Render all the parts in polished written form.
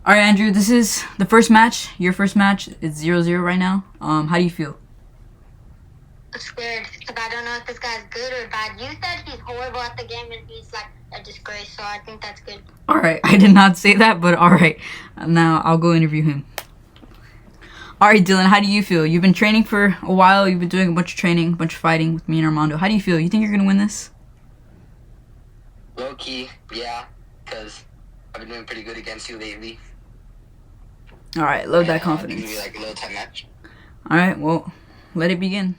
All right, Andrew. This is the first match. Your first match. It's 0-0 right now. How do you feel? I'm scared because I don't know if this guy's good or bad. You said he's horrible at the game and he's like a disgrace, so I think that's good. All right. I did not say that, but all right. Now I'll go interview him. All right, Dylan. How do you feel? You've been training for a while. You've been doing a bunch of training, a bunch of fighting with me and Armando. How do you feel? You think you're gonna win this? Low key, yeah, because I've been doing pretty good against you lately. All right. Love that It's confidence. gonna be like a little time match. All right. Well, let it begin.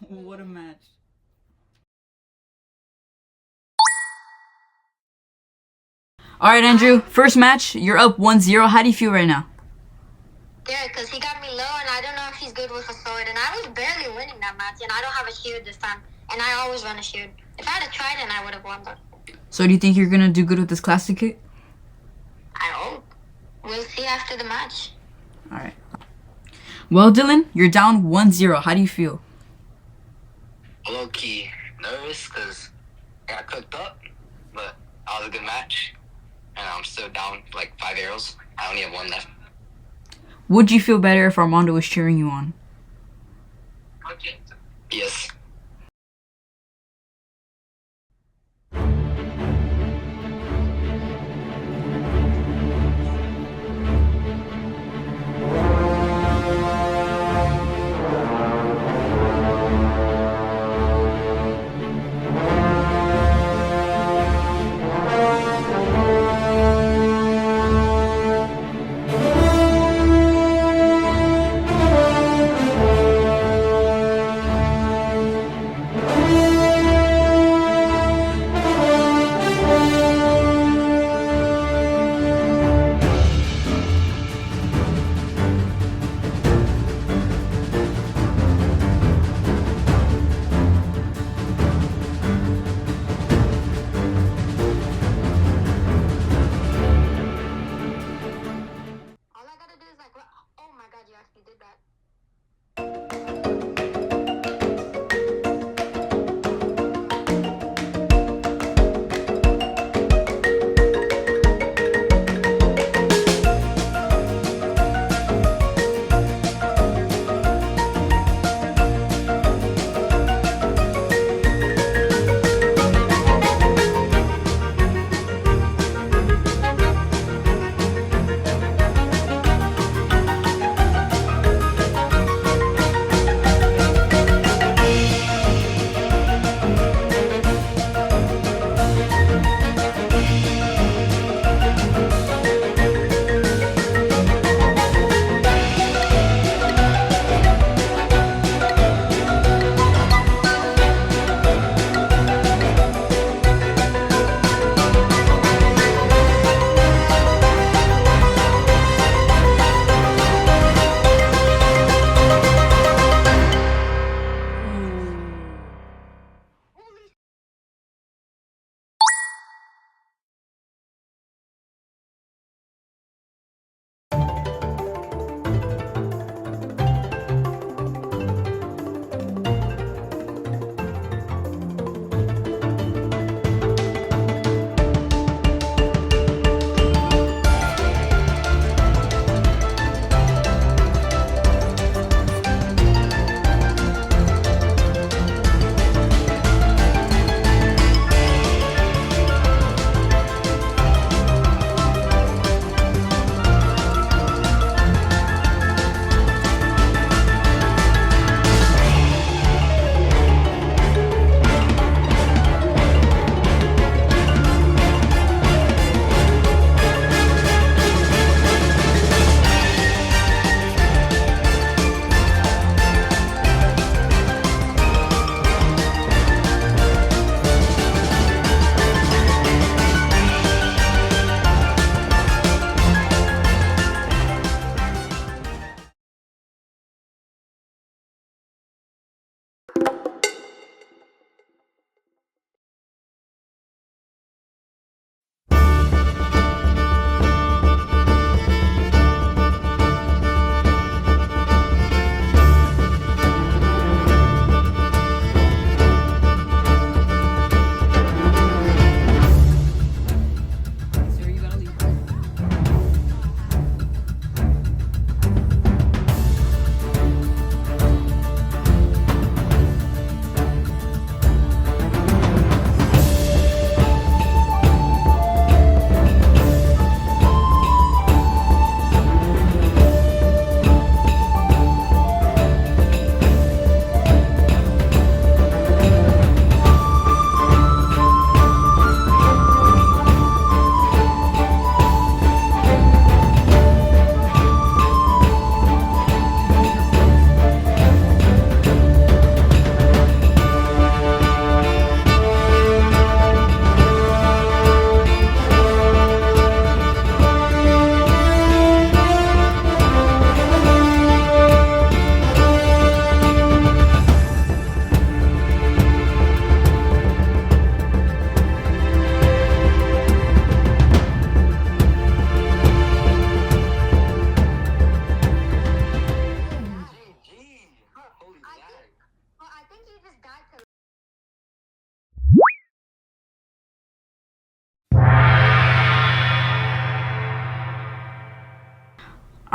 What a match. All right, Andrew. First match. You're up 1-0. How do you feel right now? Yeah, because he got me low and I don't know if he's good with a sword. And I was barely winning that match and I don't have a shield this time. And I always run a shield. If I had tried it, I would have won, but So do you think you're gonna do good with this classic kit? I hope. We'll see after the match. All right. Well, Dylan, you're down 1-0. How do you feel? Low key nervous because I got cooked up, but that was a good match. And I'm still down like 5 arrows. I only have one left. Would you feel better if Armando was cheering you on? Yes.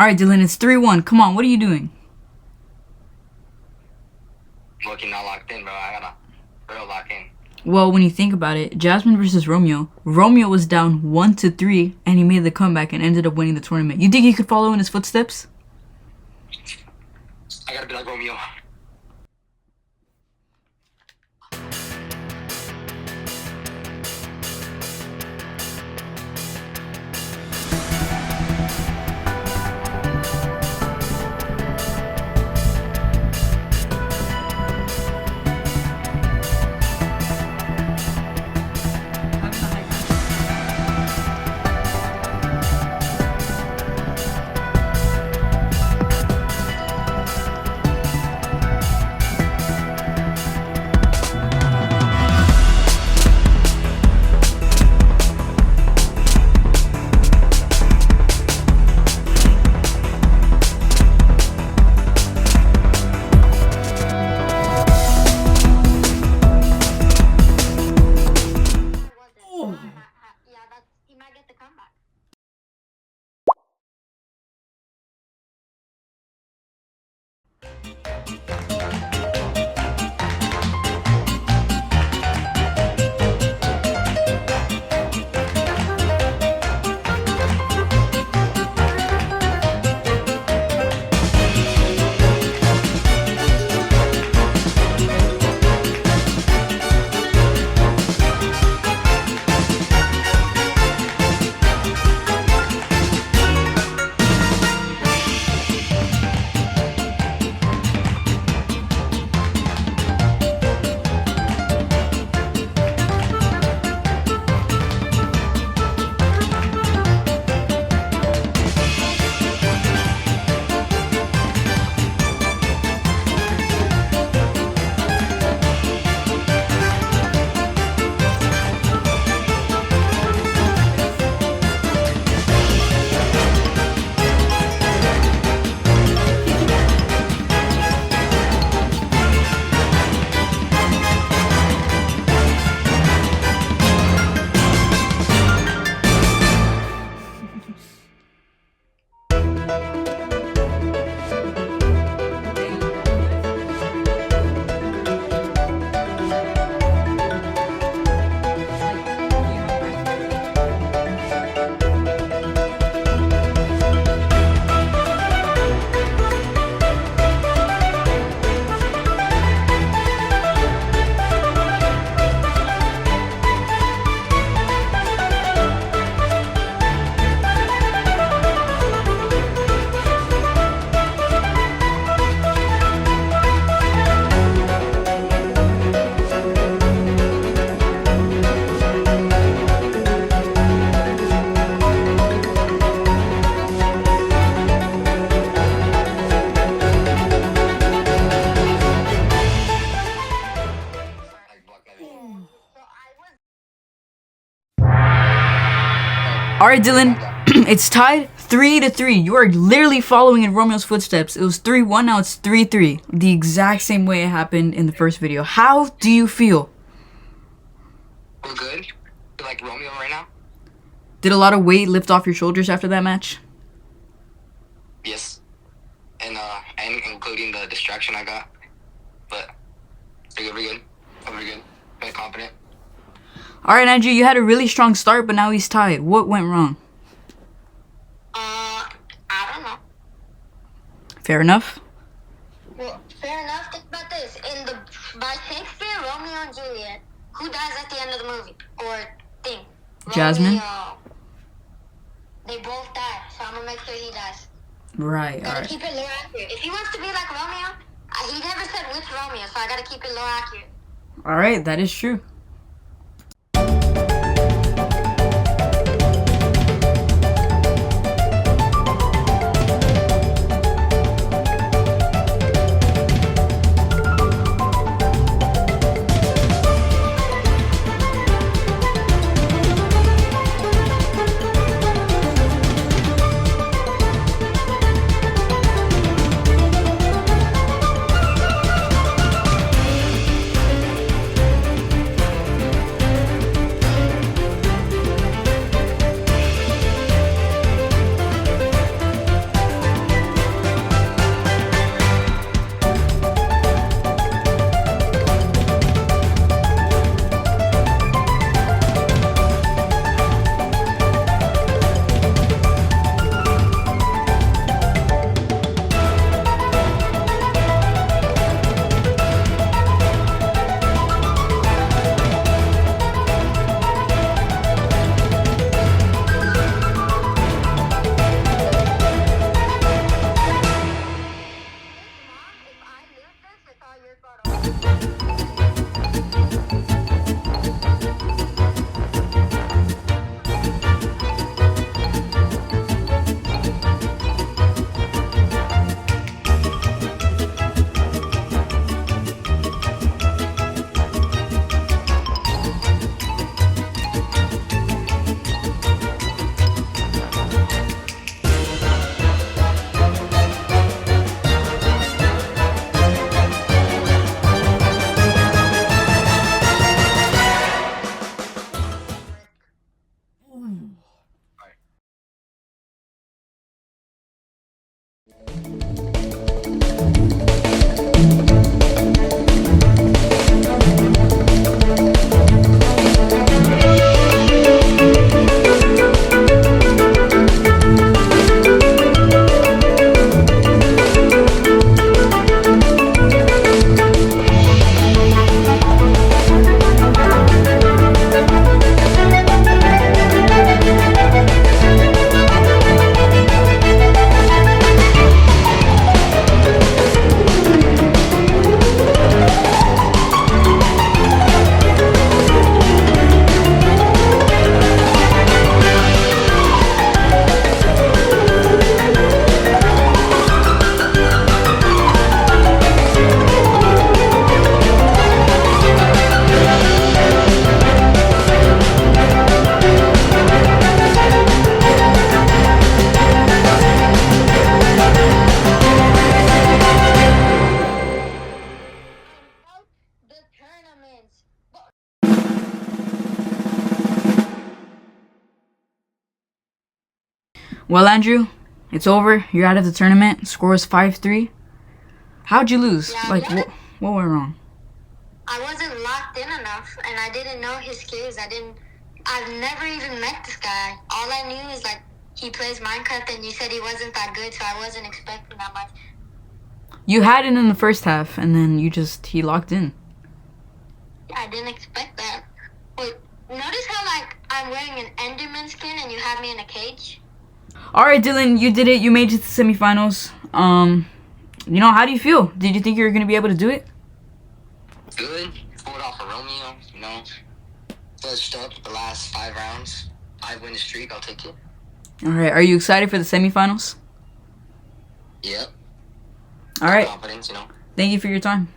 All right, Dylan, it's 3-1. Come on, what are you doing? I'm looking not locked in, bro. I gotta real lock in. Well, when you think about it, Jasmine versus Romeo. Romeo was down 1-3, and he made the comeback and ended up winning the tournament. You think he could follow in his footsteps? I gotta be like Romeo. Yeah, that's he might get the comeback. All right, Dylan, it's tied 3-3. You are literally following in Romeo's footsteps. It was 3-1, now it's 3-3. The exact same way it happened in the first video. How do you feel? We're good. You're like Romeo right now? Did a lot of weight lift off your shoulders after that match? Yes. And including the distraction I got. But we're good. We're good. Very confident. All right, Andruw, you had a really strong start, but now he's tied. What went wrong? I don't know. Fair enough. Well, fair enough. Think about this. By Shakespeare, Romeo and Juliet, who dies at the end of the movie or thing? Jasmine? Romeo. They both die, so I'm gonna make sure he dies. Right, all Gotta right. keep it low accurate. If he wants to be like Romeo, he never said which Romeo, so I gotta keep it low accurate. All right, that is true. Well, Andrew, it's over. You're out of the tournament. Score is 5-3. How'd you lose? Yeah, Like, what? what went wrong? I wasn't locked in enough, and I didn't know his skills. I've never even met this guy. All I knew is like he plays Minecraft, and you said he wasn't that good, so I wasn't expecting that much. You had it in the first half, and then he locked in. I didn't expect that. Wait, notice how like I'm wearing an Enderman skin, and you have me in a cage? All right, Dylan, you did it. You made it to the semifinals. How do you feel? Did you think you were gonna be able to do it? Good. Pulled off a Romeo, Clutched up the last 5 rounds. 5-win streak, I'll take it. All right. Are you excited for the semifinals? Yep. All right. Confidence, Thank you for your time.